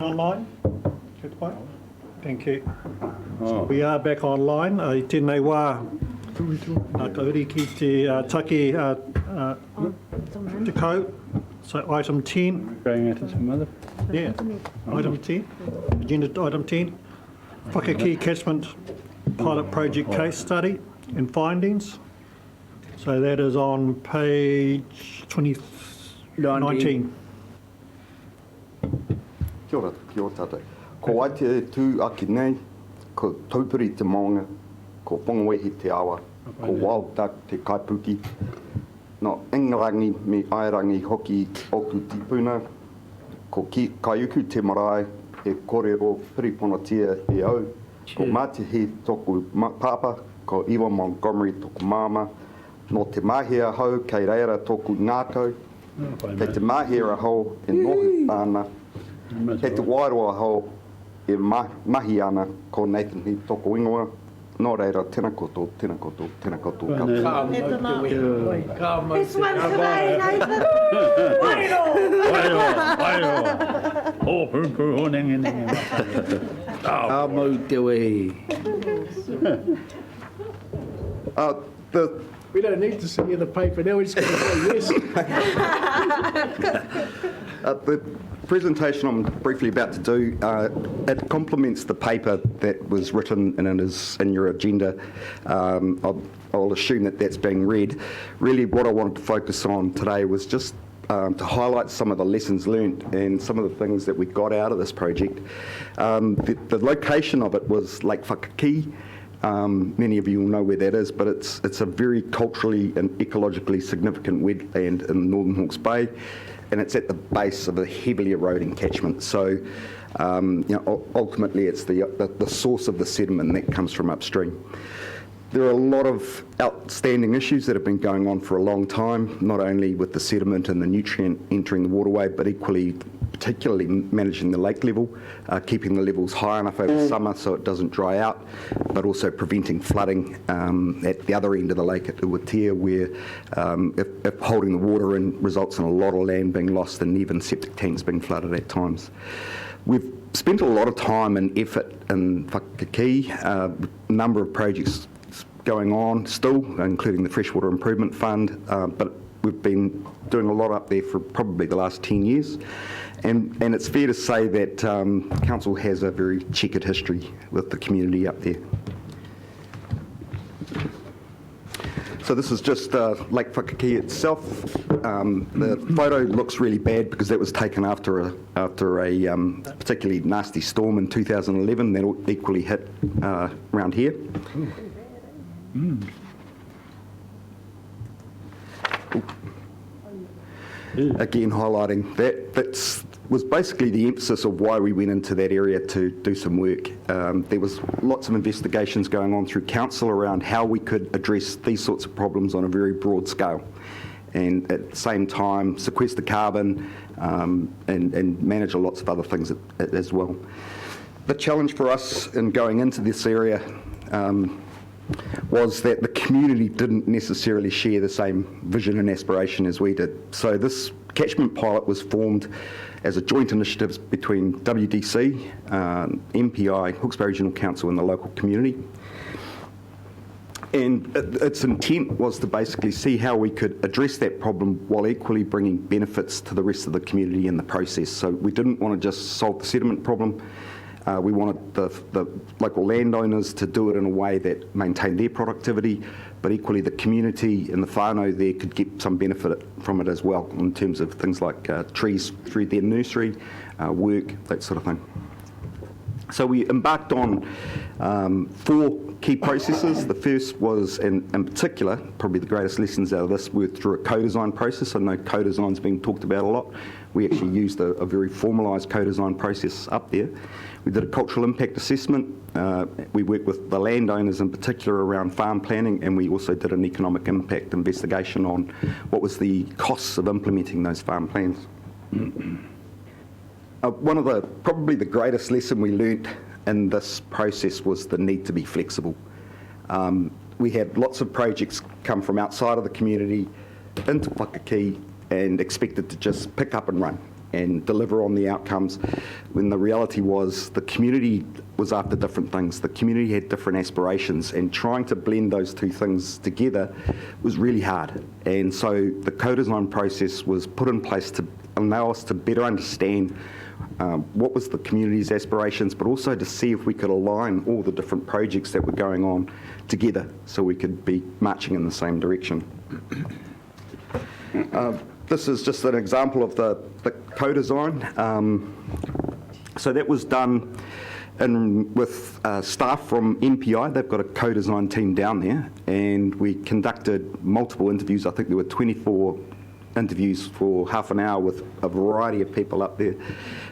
Online? Good one. Thank you. So we are back online. Tēnei wā, ka uri ki te take te kau. So item 10. Going into some other. Yeah, item 10. Agenda item 10. Whakaki Catchment Pilot Project Case Study and Findings. So that is on page 19. Kia ora tātou. Ko ai te tū aki nei, ko taupiri te maunga, ko whangawehi te awa, ko wild duck te kaipuki, no ingarangi me airangi hoki oku tipuna, ko kaiuku te marae, e kōrero piriponatia e au, ko Mātihi tōku papa, ko Iwa Montgomery tōku māma, no te mahia hau kei reira tōku ngākau, kei te mahia hau e nohi tāna, kei te wairoa hau e mahi ana ko Nathan He tōku ingoa, nō reira tēnā koutou, tēnā koutou, tēnā koutou. This one's today, Nathan. Wairo. Oh, pū, oh, nengi. Ka mau te wehi. We don't need to see in the paper now, we're just going to say yes. The presentation I'm briefly about to do, it complements the paper that was written and is in your agenda. I'll assume that that's being read. Really what I wanted to focus on today was just to highlight some of the lessons learnt and some of the things that we got out of this project. The location of it was Lake Whakaki. Many of you will know where that is, but it's a very culturally and ecologically significant wetland in Northern Hawke's Bay, and it's at the base of a heavily eroding catchment. So, ultimately, it's the source of the sediment that comes from upstream. There are a lot of outstanding issues that have been going on for a long time, not only with the sediment and the nutrient entering the waterway, but equally, particularly managing the lake level, keeping the levels high enough over summer so it doesn't dry out, but also preventing flooding at the other end of the lake at Uatea, where if holding the water in results in a lot of land being lost and even septic tanks being flooded at times. We've spent a lot of time and effort in Whakaki, a number of projects going on still, including the Freshwater Improvement Fund, but we've been doing a lot up there for probably the last 10 years. And it's fair to say that Council has a very checkered history with the community up there. So this is just Lake Whakaki itself. The photo looks really bad because that was taken after a particularly nasty storm in 2011 that equally hit around here. Again, highlighting that was basically the emphasis of why we went into that area to do some work. There was lots of investigations going on through council around how we could address these sorts of problems on a very broad scale, and at the same time sequester carbon and manage lots of other things as well. The challenge for us in going into this area was that the community didn't necessarily share the same vision and aspiration as we did. So this catchment pilot was formed as a joint initiative between WDC, MPI, Hawke's Bay Regional Council and the local community. And its intent was to basically see how we could address that problem while equally bringing benefits to the rest of the community in the process. So we didn't want to just solve the sediment problem. We wanted the local landowners to do it in a way that maintained their productivity, but equally the community and the whānau there could get some benefit from it as well in terms of things like trees through their nursery, work, that sort of thing. So we embarked on 4 key processes. The first was, in particular, probably the greatest lessons out of this were through a co-design process. I know co-design's been talked about a lot. We actually used a very formalised co-design process up there. We did a cultural impact assessment. We worked with the landowners in particular around farm planning, and we also did an economic impact investigation on what was the costs of implementing those farm plans. One of probably the greatest lesson we learnt in this process was the need to be flexible. We had lots of projects come from outside of the community into Whakaki and expected to just pick up and run. and deliver on the outcomes, when the reality was the community was after different things. The community had different aspirations, and trying to blend those two things together was really hard. And so the co-design process was put in place to allow us to better understand what was the community's aspirations, but also to see if we could align all the different projects that were going on together so we could be marching in the same direction. This is just an example of the co-design. So that was done with staff from MPI. They've got a co-design team down there, and we conducted multiple interviews. I think there were 24 interviews for half an hour with a variety of people up there.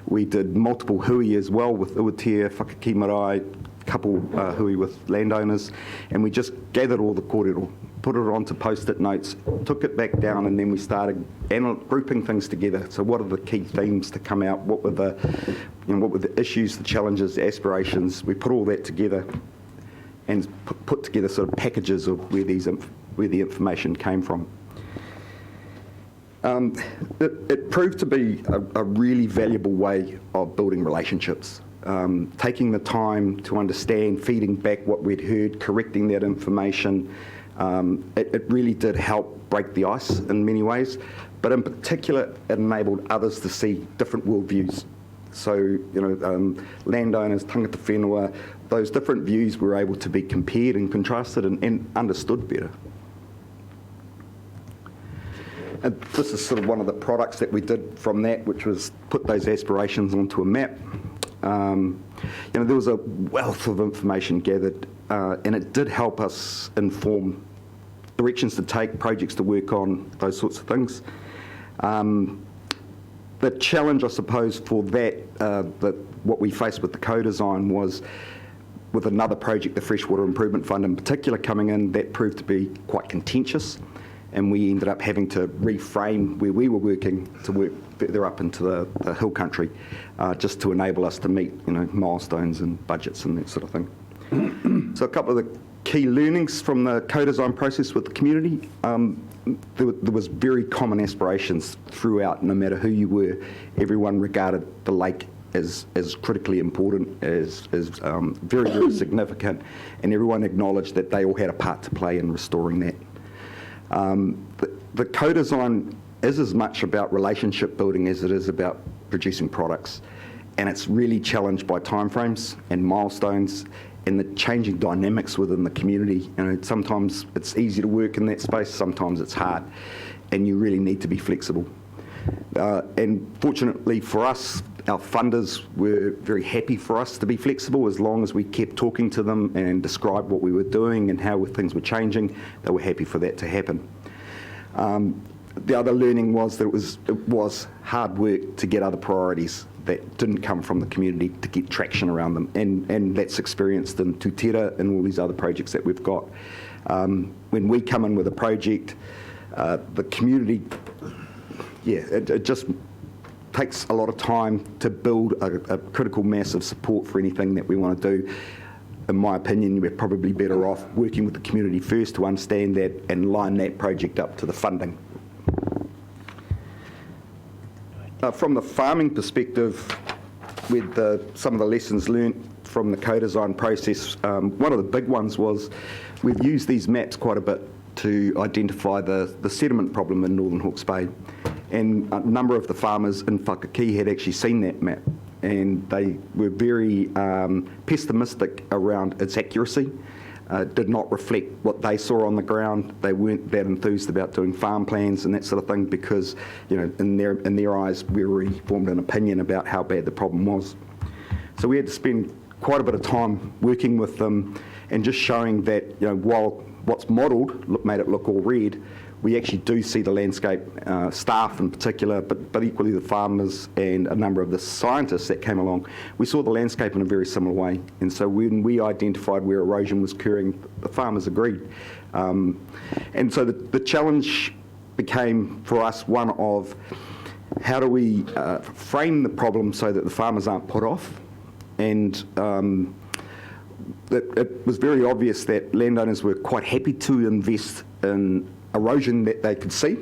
We did multiple hui as well with Uatea, Whakaki Marae, couple hui with landowners, and we just gathered all the kōrero, put it onto post-it notes, took it back down, and then we started grouping things together. So what are the key themes to come out? What were the issues, the challenges, the aspirations? We put all that together and put together sort of packages of where the information came from. It proved to be a really valuable way of building relationships. Taking the time to understand, feeding back what we'd heard, correcting that information, it really did help break the ice in many ways, but in particular it enabled others to see different worldviews. So, landowners, tangata whenua, those different views were able to be compared and contrasted and understood better. And this is sort of one of the products that we did from that, which was put those aspirations onto a map. There was a wealth of information gathered, and it did help us inform directions to take, projects to work on, those sorts of things. The challenge, I suppose, for that what we faced with the co-design was with another project, the Freshwater Improvement Fund in particular, coming in, that proved to be quite contentious. And we ended up having to reframe where we were working to work further up into the hill country, just to enable us to meet milestones and budgets and that sort of thing. So a couple of the key learnings from the co-design process with the community. There was very common aspirations throughout. No matter who you were, everyone regarded the lake as critically important, as very, very significant, and everyone acknowledged that they all had a part to play in restoring that. The co-design is as much about relationship building as it is about producing products, and it's really challenged by timeframes and milestones and the changing dynamics within the community. Sometimes it's easy to work in that space, sometimes it's hard, and you really need to be flexible. And fortunately for us, our funders were very happy for us to be flexible as long as we kept talking to them and described what we were doing and how things were changing. They were happy for that to happen. The other learning was that it was hard work to get other priorities that didn't come from the community to get traction around them, and that's experienced in Tutera and all these other projects that we've got. When we come in with a project, the community, it just takes a lot of time to build a critical mass of support for anything that we want to do. In my opinion, we're probably better off working with the community first to understand that and line that project up to the funding. From the farming perspective, with some of the lessons learned from the co-design process, one of the big ones was we've used these maps quite a bit to identify the sediment problem in Northern Hawke's Bay. And a number of the farmers in Whakaki had actually seen that map, and they were very pessimistic around its accuracy. Did not reflect what they saw on the ground. They weren't that enthused about doing farm plans and that sort of thing because, in their eyes, we already formed an opinion about how bad the problem was. So we had to spend quite a bit of time working with them and just showing that, while what's modelled made it look all red, we actually do see the landscape, staff in particular, but equally the farmers and a number of the scientists that came along. We saw the landscape in a very similar way. And so when we identified where erosion was occurring, the farmers agreed. And so the challenge became for us one of how do we frame the problem so that the farmers aren't put off. And it was very obvious that landowners were quite happy to invest in erosion that they could see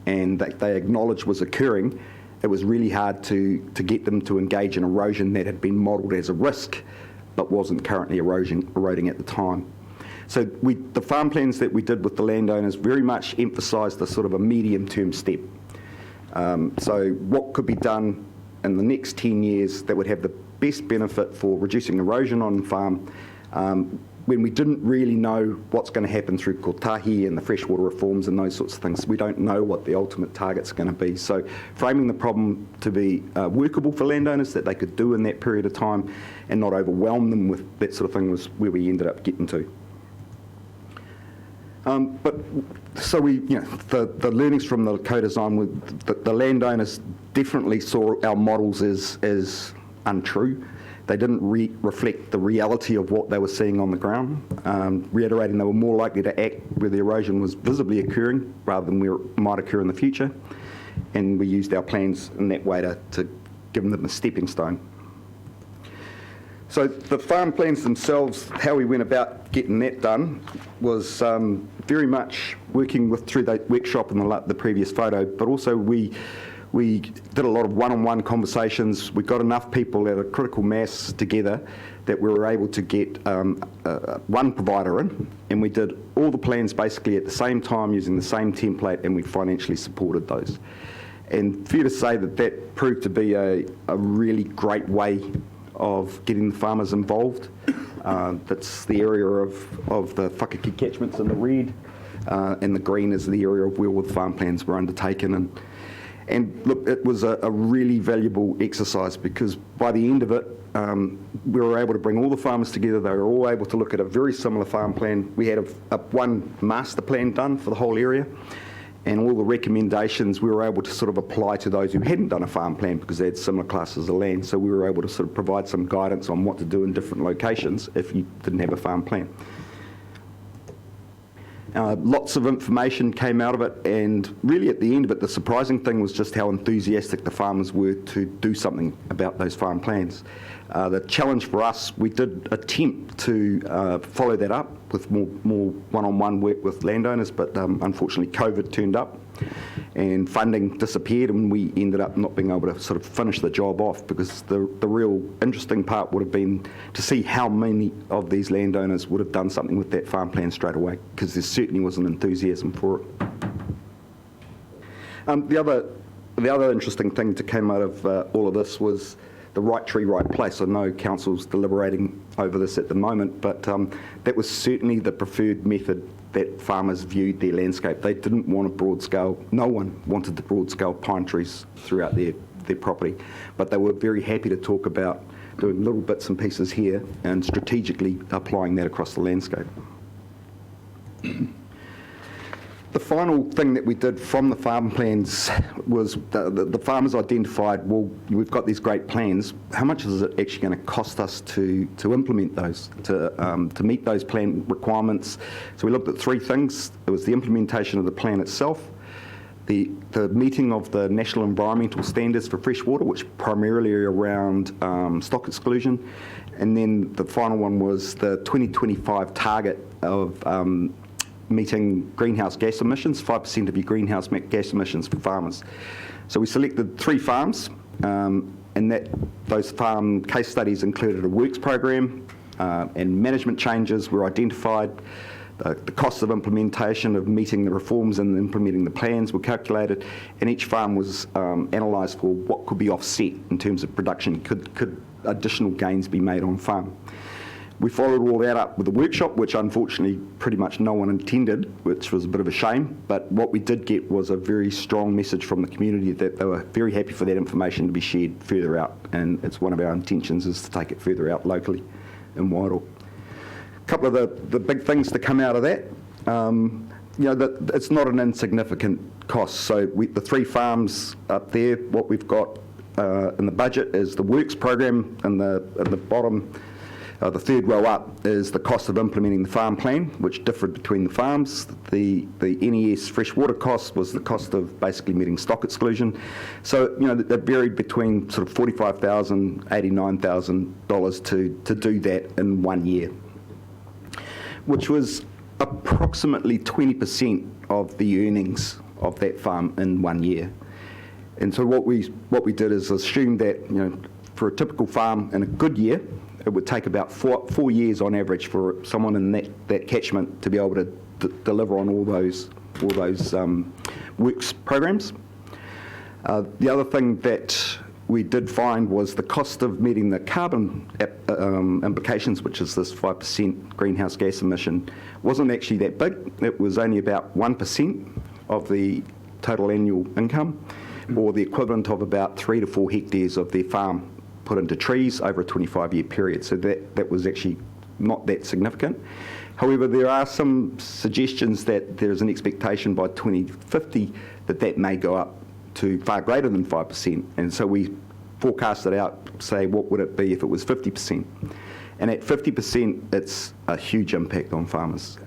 and that they acknowledged was occurring, it was really hard to get them to engage in erosion that had been modelled as a risk but wasn't currently eroding at the time. So the farm plans that we did with the landowners very much emphasised the sort of a medium-term step. So what could be done in the next 10 years that would have the best benefit for reducing erosion on the farm when we didn't really know what's going to happen through kotahi and the freshwater reforms and those sorts of things. We don't know what the ultimate target's going to be. So framing the problem to be workable for landowners that they could do in that period of time and not overwhelm them with that sort of thing was where we ended up getting to. So the learnings from the co-design, the landowners definitely saw our models as untrue. They didn't reflect the reality of what they were seeing on the ground, reiterating they were more likely to act where the erosion was visibly occurring rather than where it might occur in the future. And we used our plans in that way to give them a stepping stone. So the farm plans themselves, how we went about getting that done was very much working through the workshop in the previous photo, but also we did a lot of one-on-one conversations. We got enough people at a critical mass together that we were able to get one provider in, and we did all the plans basically at the same time using the same template, and we financially supported those. And fair to say that proved to be a really great way of getting the farmers involved. That's the area of the whakaki catchments in the red, and the green is the area of where all the farm plans were undertaken. And look, it was a really valuable exercise because by the end of it, we were able to bring all the farmers together. They were all able to look at a very similar farm plan. We had one master plan done for the whole area, and all the recommendations we were able to sort of apply to those who hadn't done a farm plan because they had similar classes of land. So we were able to sort of provide some guidance on what to do in different locations if you didn't have a farm plan. Lots of information came out of it, and really at the end of it, the surprising thing was just how enthusiastic the farmers were to do something about those farm plans. The challenge for us, we did attempt to follow that up with more one-on-one work with landowners, but unfortunately COVID turned up and funding disappeared, and we ended up not being able to sort of finish the job off because the real interesting part would have been to see how many of these landowners would have done something with that farm plan straight away, because there certainly was an enthusiasm for it. The other interesting thing that came out of all of this was the right tree, right place. I know council's deliberating over this at the moment, but that was certainly the preferred method that farmers viewed their landscape. They didn't want a broad scale, no one wanted the broad scale pine trees throughout their property, but they were very happy to talk about doing little bits and pieces here and strategically applying that across the landscape. The final thing that we did from the farm plans was the farmers identified, well, we've got these great plans. How much is it actually going to cost us to implement those, to meet those plan requirements? So we looked at three things. It was the implementation of the plan itself, the meeting of the national environmental standards for freshwater, which primarily around stock exclusion, and then the final one was the 2025 target of meeting greenhouse gas emissions, 5% of your greenhouse gas emissions for farmers. So we selected 3 farms, and those farm case studies included a works program, and management changes were identified. The costs of implementation of meeting the reforms and implementing the plans were calculated, and each farm was analysed for what could be offset in terms of production. Could additional gains be made on farm? We followed all that up with a workshop, which unfortunately pretty much no one attended, which was a bit of a shame. But what we did get was a very strong message from the community that they were very happy for that information to be shared further out. And it's one of our intentions is to take it further out locally in Wairoa. A couple of the big things to come out of that, it's not an insignificant cost. So the 3 farms up there, what we've got in the budget is the works program, and the bottom. The third row up is the cost of implementing the farm plan, which differed between the farms. The NES freshwater cost was the cost of basically meeting stock exclusion. So, it varied between sort of $45,000, $89,000 to do that in 1 year, which was approximately 20% of the earnings of that farm in 1 year. And so what we did is assume that, for a typical farm in a good year, it would take about four years on average for someone in that catchment to be able to deliver on all those works programs. The other thing that we did find was the cost of meeting the carbon implications, which is this 5% greenhouse gas emission, wasn't actually that big. It was only about 1% of the total annual income, or the equivalent of about 3 to 4 hectares of their farm put into trees over a 25-year period. So that was actually not that significant. However, there are some suggestions that there is an expectation by 2050 that may go up to far greater than 5%. And so we forecast it out, say, what would it be if it was 50%? And at 50%, it's a huge impact on farmers.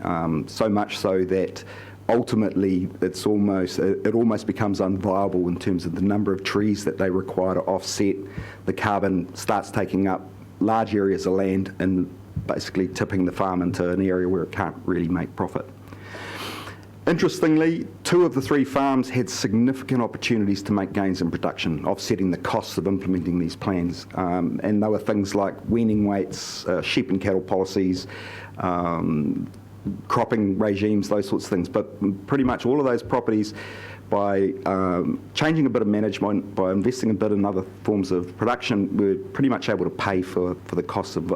So much so that ultimately it almost becomes unviable in terms of the number of trees that they require to offset the carbon, starts taking up large areas of land and basically tipping the farm into an area where it can't really make profit. Interestingly, 2 of the 3 farms had significant opportunities to make gains in production, offsetting the costs of implementing these plans. And they were things like weaning weights, sheep and cattle policies, cropping regimes, those sorts of things. But pretty much all of those properties, by changing a bit of management, by investing a bit in other forms of production, were pretty much able to pay for the costs of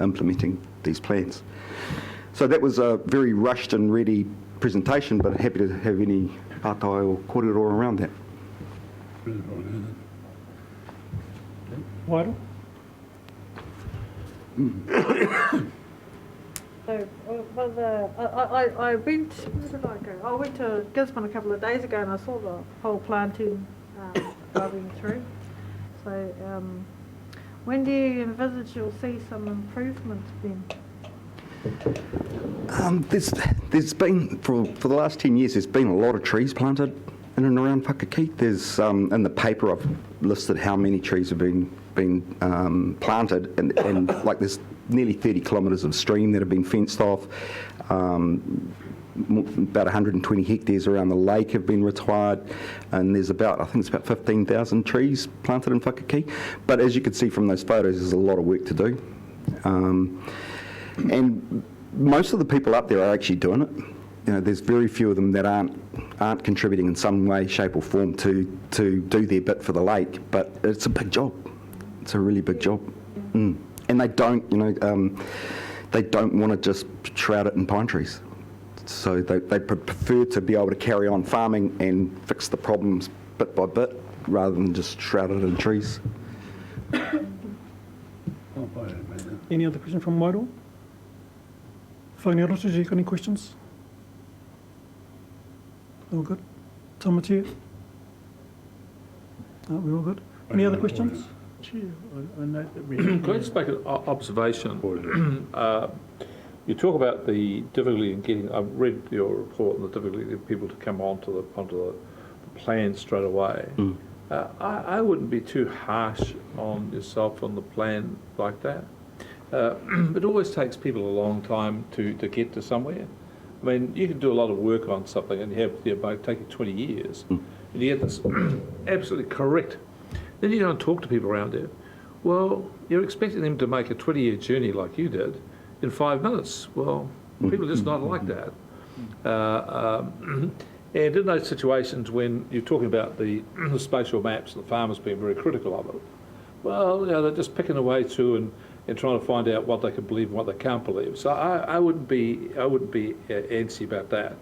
implementing these plans. So that was a very rushed and ready presentation, but happy to have any pātai or kōrero around that. Wairo? So, I went, where did I go? I went to Gisborne a couple of days ago and I saw the whole planting going through. So, when do you envisage you'll see some improvements then? There's been, for the last 10 years, there's been a lot of trees planted in and around Whakakī. There's, in the paper I've listed how many trees have been planted, and like there's nearly 30 kilometres of stream that have been fenced off. About 120 hectares around the lake have been retired, and there's I think it's about 15,000 trees planted in Whakakī. But as you can see from those photos, there's a lot of work to do. And most of the people up there are actually doing it. There's very few of them that aren't contributing in some way, shape or form to do their bit for the lake. But it's a big job. It's a really big job. And they don't, they don't want to just shroud it in pine trees. So they prefer to be able to carry on farming and fix the problems bit by bit rather than just shroud it in trees. Any other question from Wairo? Whaingaroto, do you got any questions? All good? Tamatia? We're all good? Any other questions? Chair, I note that Can I just make an observation? You talk about the difficulty in getting, I've read your report and the difficulty of people to come onto the plan straight away. I wouldn't be too harsh on yourself on the plan like that. It always takes people a long time to get to somewhere. I mean, you can do a lot of work on something and it might take you 20 years and you get this absolutely correct. Then you go and talk to people around there. Well, you're expecting them to make a 20-year journey like you did in 5 minutes. Well, people are just not like that. And in those situations when you're talking about the spatial maps, the farmers being very critical of it, well, they're just picking away through and trying to find out what they can believe and what they can't believe. So I wouldn't be antsy about that.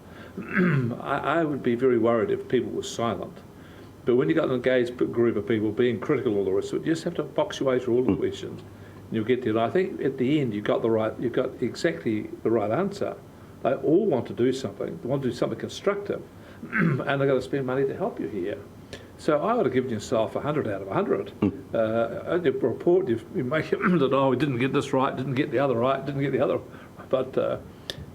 I would be very worried if people were silent. But when you've got an engaged group of people being critical of all the rest of it, you just have to box your way through all the questions and you'll get there. And I think at the end you've got exactly the right answer. They all want to do something. They want to do something constructive and they've got to spend money to help you here. So I would have given yourself 100 out of 100. In your report, you make it that, we didn't get this right, didn't get the other right, didn't get the other. But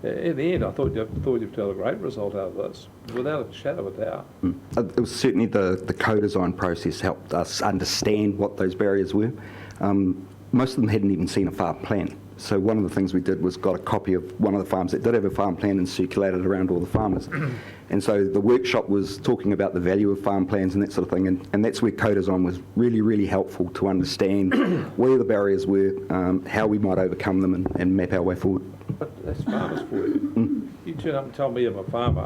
in the end, I thought you've done a great result out of this, without a shadow of a doubt. It was certainly the co-design process helped us understand what those barriers were. most of them hadn't even seen a farm plan. So one of the things we did was got a copy of one of the farms that did have a farm plan and circulated around all the farmers. And so the workshop was talking about the value of farm plans and that sort of thing, and that's where Co-Design was really, really helpful to understand where the barriers were, how we might overcome them and map our way forward. But that's farmers for you. You turn up and tell me I'm a farmer,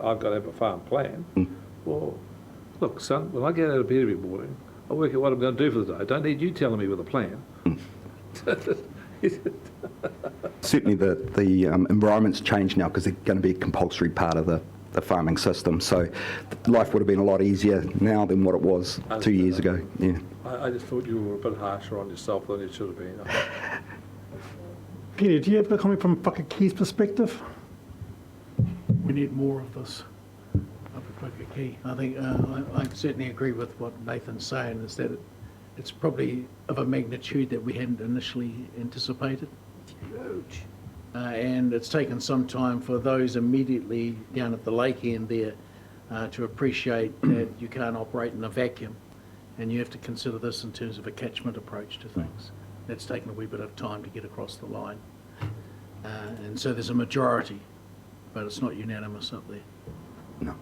I've got to have a farm plan. Well, look, son, when I get out of bed every morning, I work out what I'm going to do for the day. I don't need you telling me with a plan. Certainly the environment's changed now because they're going to be a compulsory part of the farming system. So life would have been a lot easier now than what it was 2 years ago. Yeah. I just thought you were a bit harsher on yourself than you should have been. Peter, do you have a comment from Whakaki's perspective? We need more of this up at Whakaki. I think I certainly agree with what Nathan's saying, is that it's probably of a magnitude that we hadn't initially anticipated. Huge. And it's taken some time for those immediately down at the lake end there to appreciate that you can't operate in a vacuum, and you have to consider this in terms of a catchment approach to things. That's taken a wee bit of time to get across the line. And so there's a majority, but it's not unanimous up there. No.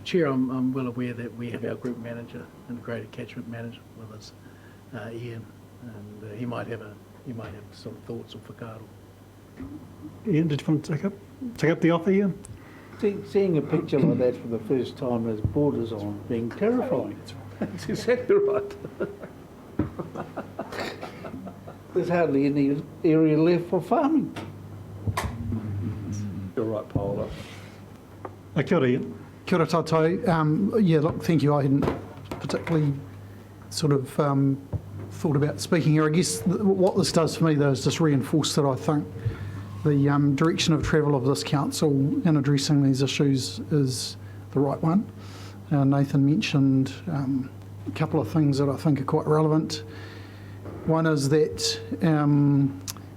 Chair, I'm well aware that we have our group manager, integrated catchment manager, with us, Ian, and he might have some thoughts or whakaaro. Ian, did you want to take up the offer, Ian? Seeing a picture like that for the first time as borders on being terrifying. That's exactly right. There's hardly any area left for farming. You're right, Paula. Kia ora, Ian. Kia ora tātou. Yeah, look, thank you. I hadn't particularly sort of thought about speaking here. I guess what this does for me, though, is just reinforce that I think the direction of travel of this council in addressing these issues is the right one. Nathan mentioned a couple of things that I think are quite relevant. One is that,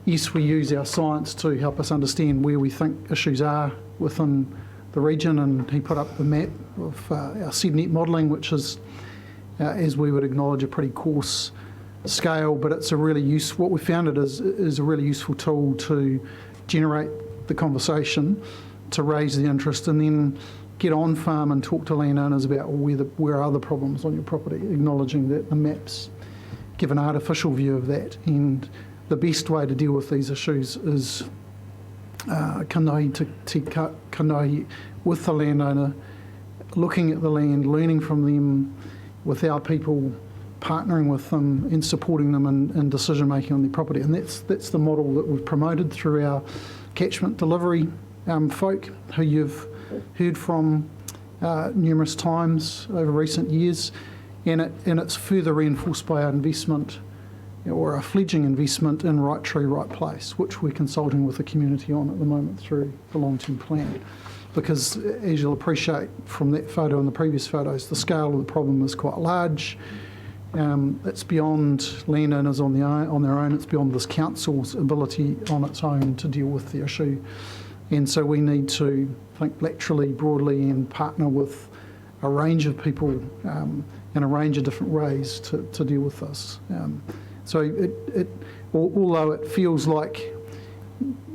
yes, we use our science to help us understand where we think issues are within the region, and he put up the map of our SEDNet modelling, which is, as we would acknowledge, a pretty coarse scale, but it's a really useful, what we found it is a really useful tool to generate the conversation, to raise the interest, and then get on farm and talk to landowners about where are the problems on your property, acknowledging that the maps give an artificial view of that, and the best way to deal with these issues is kanohi kanohi with the landowner, looking at the land, learning from them, with our people, partnering with them and supporting them in decision making on their property. And that's the model that we've promoted through our catchment delivery folk, who you've heard from numerous times over recent years, and it's further reinforced by our investment, or our fledgling investment in Right Tree, Right Place, which we're consulting with the community on at the moment through the long-term plan. Because as you'll appreciate from that photo and the previous photos, the scale of the problem is quite large. It's beyond landowners on their own, it's beyond this council's ability on its own to deal with the issue. And so we need to think laterally, broadly, and partner with a range of people in a range of different ways to deal with this. So although it feels like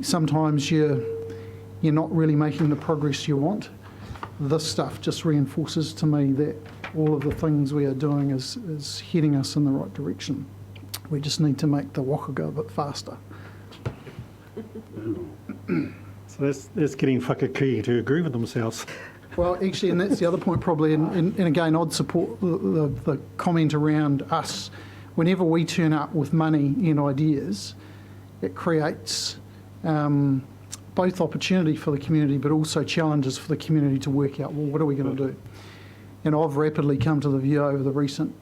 sometimes you're not really making the progress you want, this stuff just reinforces to me that all of the things we are doing is heading us in the right direction. We just need to make the waka go a bit faster. So that's getting Whakaki to agree with themselves. Well, actually, and that's the other point probably, and again, I'd support the comment around us. Whenever we turn up with money and ideas, it creates both opportunity for the community, but also challenges for the community to work out, well, what are we going to do? And I've rapidly come to the view over recent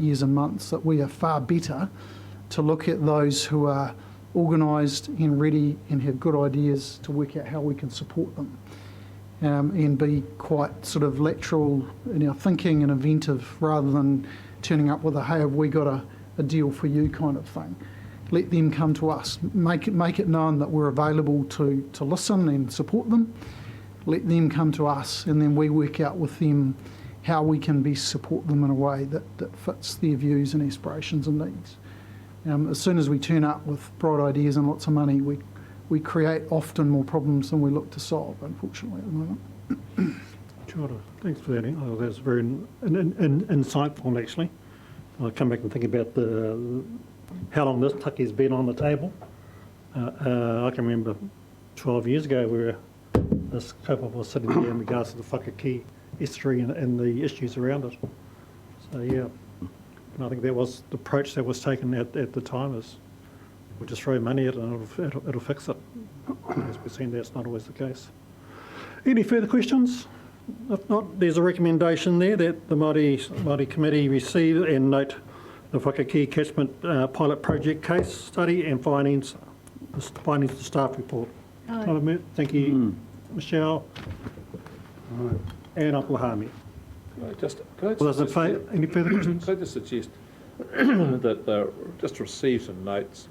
years and months that we are far better to look at those who are organised and ready and have good ideas to work out how we can support them, and be quite sort of lateral in our thinking and inventive, rather than turning up with a, hey, have we got a deal for you kind of thing. Let them come to us. Make it known that we're available to listen and support them. Let them come to us, and then we work out with them how we can best support them in a way that fits their views and aspirations and needs. As soon as we turn up with bright ideas and lots of money, we create often more problems than we look to solve, unfortunately, at the moment. Sure. Thanks for that. Oh, that's very insightful, actually. I come back and think about how long this tucky's been on the table. I can remember 12 years ago where this couple was sitting there in regards to the Whakakī estuary and the issues around it. So, yeah. And I think that was the approach that was taken at the time is we'll just throw money at it and it'll fix it. As we've seen, that's not always the case. Any further questions? If not, there's a recommendation there that the Māori Committee receive and note the Whakakī catchment pilot project case study and findings to staff report. Thank you, Michelle and Uncle Hami. All those in favour? Any further questions? Could I just suggest that just receives and notes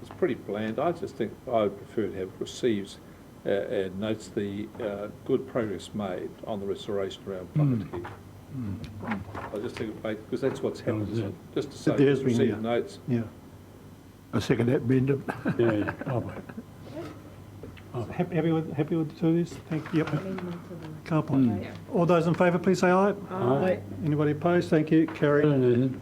is pretty bland. I just think I would prefer to have receives and notes the good progress made on the restoration around Whakakī. I just think, because that's what's happened, isn't it? Just to say, There's been, receive yeah. notes. Yeah. I second that, Brendan. Yeah. Happy with the two of these? Thank you. Yep. Can't point. All those in favour, please say aye. Aye. Anybody opposed? Thank you. Carried.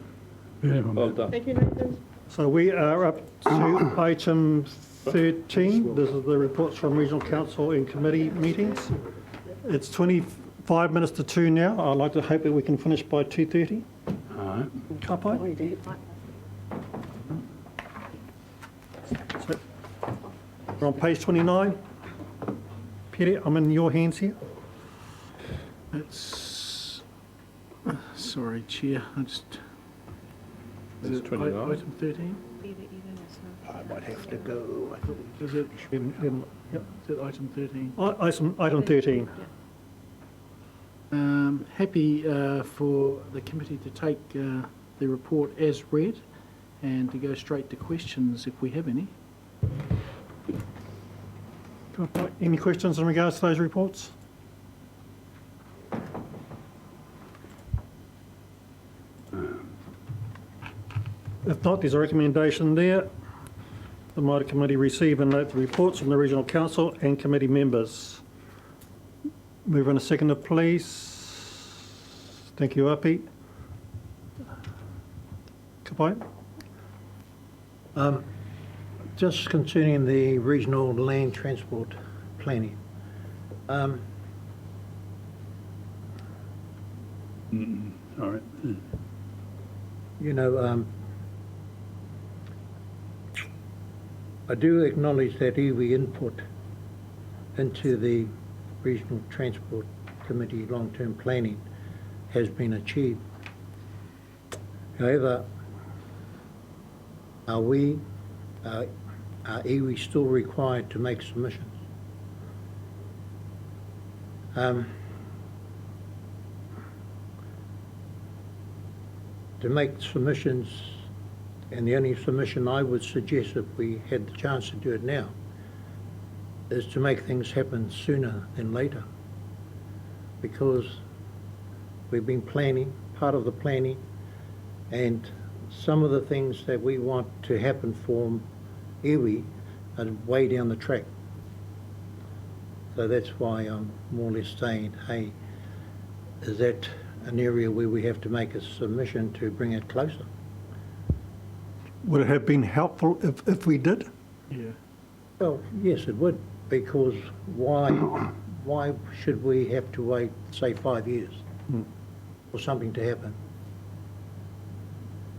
Well done. Thank you, Nathan. So we are up to item 13. This is the reports from Regional Council and committee meetings. It's 25 minutes to 2 now. I'd like to hope that we can finish by 2:30. Kapai? So, we're on page 29. Pere, I'm in your hands here. It's, sorry, Chair, I just... It's 29. Item 13? I might have to go. Is it, Yep. is it item 13? Item 13. Happy for the committee to take the report as read and to go straight to questions if we have any. Any questions in regards to those reports? If not, there's a recommendation there. The Māori Committee receive and note the reports from the Regional Council and committee members. Move on a seconder, please. Thank you, Api. Kapai? Just concerning the regional land transport planning. All right. You know, I do acknowledge that iwi input into the Regional Transport Committee long-term planning has been achieved. However, are iwi still required to make submissions? To make submissions, and the only submission I would suggest if we had the chance to do it now, is to make things happen sooner than later. Because we've been planning, part of the planning, and some of the things that we want to happen for iwi are way down the track. So that's why I'm more or less saying, hey, is that an area where we have to make a submission to bring it closer? Would it have been helpful if we did? Yeah. Well, yes, it would, because why should we have to wait, say, 5 years for something to happen?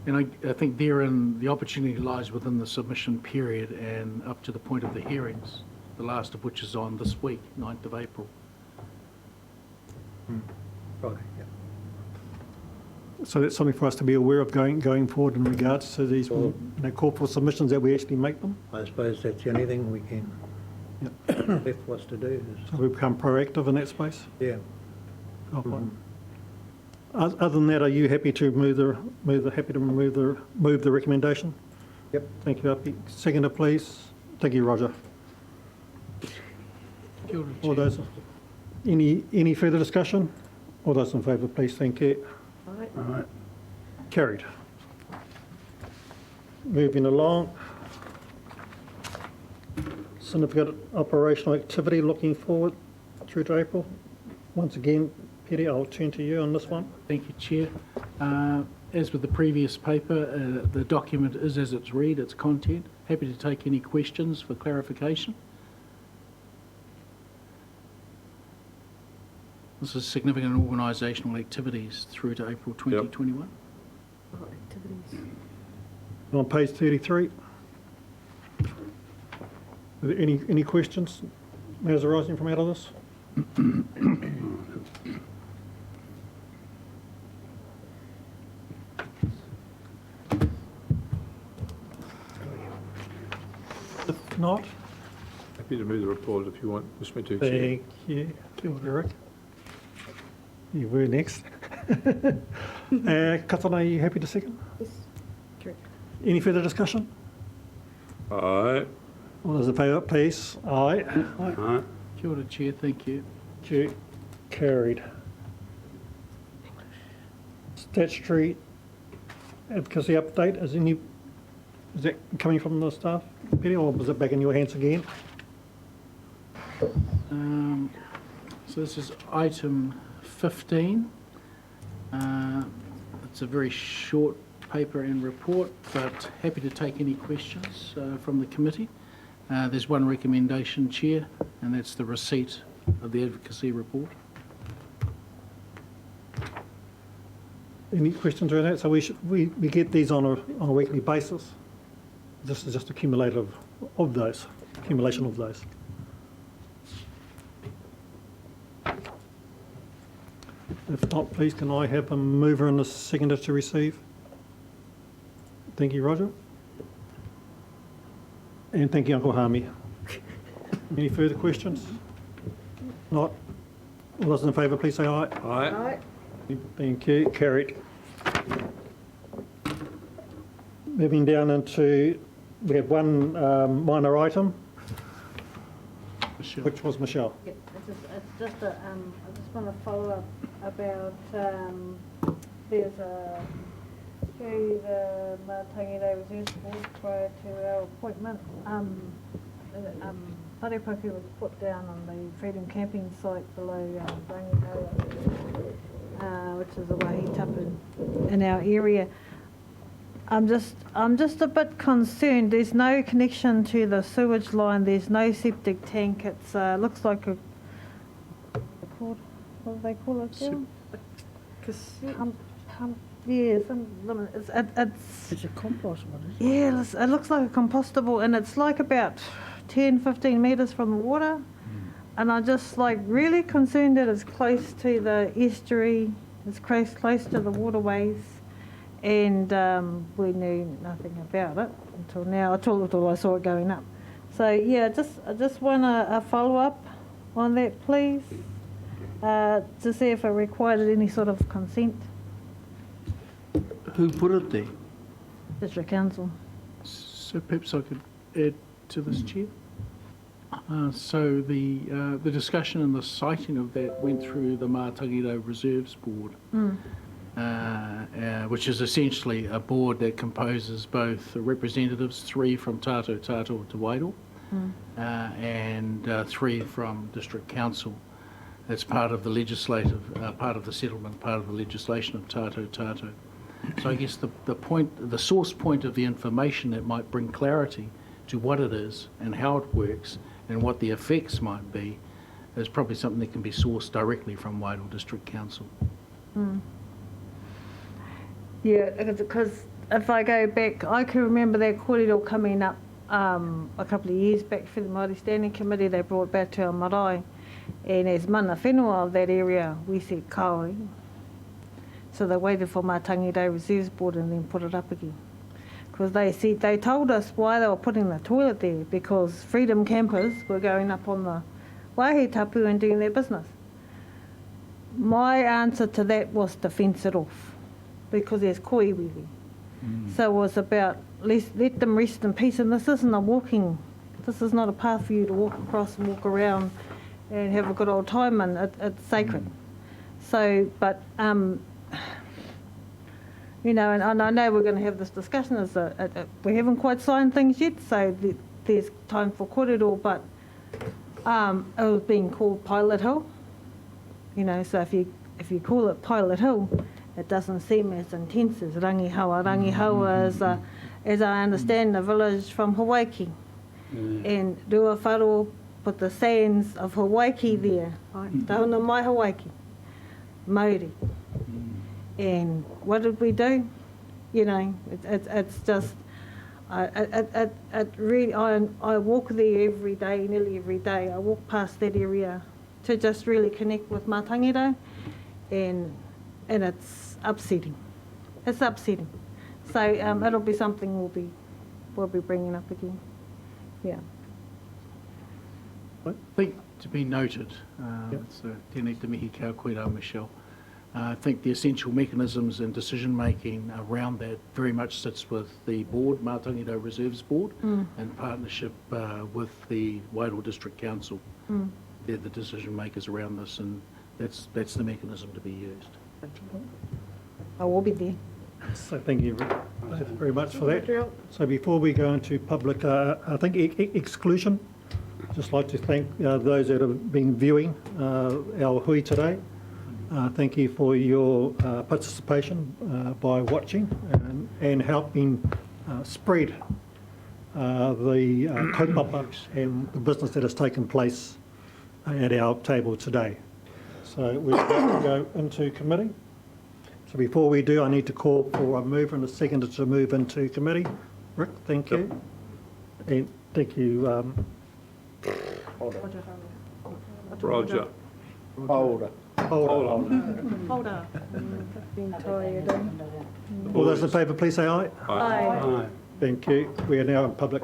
And I think therein the opportunity lies within the submission period and up to the point of the hearings, the last of which is on this week, 9th of April. Right, yeah. So that's something for us to be aware of going forward in regards to these corporate submissions that we actually make them. I suppose that's the only thing we can, left for us to do is, So we become proactive in that space. yeah. Other than that, are you happy to move the recommendation? Yep. Thank you, Api. Seconder, please. Thank you, Roger. Kia ora, All Chair. those. Any further discussion? All those in favour, please, thank you. Right. Carried. Moving along. Significant operational activity looking forward through to April. Once again, Petty, I'll turn to you on this one. Thank you, Chair. As with the previous paper, the document is as it's read, its content. Happy to take any questions for clarification. This is significant organisational activities through to April 2021. Activities. On page 33. Are there any questions matters arising from out of this? If not, Happy to move the report if you wish me to, Chair. thank you. Eric. You were next. Katana, are you happy to second? Yes, correct. Any further discussion? Aye. All those in favour, please. Aye. Aye. Kia ora, Chair, thank you. Carried. Statutory advocacy update, is that coming from the staff, Petty, or was it back in your hands again? So this is item 15. It's a very short paper and report, but happy to take any questions from the committee. There's one recommendation, Chair, and that's the receipt of the advocacy report. Any questions around that? So we get these on a weekly basis. This is just accumulation of those. If not, please can I have a mover and a seconder to receive? Thank you, Roger. And thank you, Uncle Hami. Any further questions? Not? All those in favour, please say aye. Aye. Right. Thank you. Carried. Moving down into, we have one minor item, Michelle. which was Michelle. Yeah, it's just a, I just want to follow up about, there's a, through the Matangi Day Reserve Board prior to our appointment, Tarepaku was put down on the Freedom Camping site below Rangihaua, which is a wahi tapu in our area. I'm just a bit concerned. There's no connection to the sewage line. There's no septic tank. It's looks like a what do they call it? Pump. Yeah, it's a compost one, yeah, it looks like a compostable, and it's like about 10-15 metres from the water. And I'm just like really concerned that it's close to the estuary, it's close to the waterways, and we knew nothing about it until now, until I saw it going up. So yeah, I just want a follow up on that, please, to see if it required any sort of consent. Who put it there? District Council. So perhaps I could add to this, Chair. So the discussion and the citing of that went through the Mātangiro Reserves Board, which is essentially a board that composes both representatives, 3 from Tātou to Wairau, and 3 from District Council. That's part of the legislative, part of the settlement, part of the legislation of Tātou. So I guess the source point of the information that might bring clarity to what it is and how it works and what the effects might be is probably something that can be sourced directly from Wairau District Council. Yeah, because if I go back, I can remember that kōrero coming up a couple of years back for the Maori Standing Committee. They brought back to our marae, and as mana whenua of that area, we said kaori. So they waited for Mātangi Day Reserves Board and then put it up again. Because they told us why they were putting the toilet there, because freedom campers were going up on the wahi tapu and doing their business. My answer to that was to fence it off, because there's koiwi there. So it was about, let them rest in peace, and this isn't this is not a path for you to walk across and walk around and have a good old time, and it's sacred. So, but, you know, and I know we're going to have this discussion, we haven't quite signed things yet, so there's time for kōrero, but it was being called Pilot Hill, you know, so if you call it Pilot Hill, it doesn't seem as intense as Rangihawa. Rangihawa is, as I understand, a village from Hawaii, and Rua Wharo put the sands of Hawaii there, right? Tauna mai Hawaii, Maori. And what did we do? You know, it's just, it really, I walk there every day, nearly every day. I walk past that area to just really connect with Mātangiro, and it's upsetting. It's upsetting. So it'll be something we'll be bringing up again. Yeah. I think to be noted, so tēnei te mihi kia koe rā, Michelle. I think the essential mechanisms and decision making around that very much sits with the board, Mātangiro Reserves Board, in partnership with the Wairoa District Council. They're the decision makers around this, and that's the mechanism to be used. I will be there. So thank you very much for that. So before we go into public, I think exclusion, I'd just like to thank those that have been viewing our hui today. Thank you for your participation by watching and helping spread the kaupapa and the business that has taken place at our table today. So we're about to go into committee. So before we do, I need to call for a mover and a seconder to move into committee. Rick, thank you. And thank you. Roger. Holder. Hold up. Been tired. All those in favour, please say aye. Aye. Thank you. We are now in public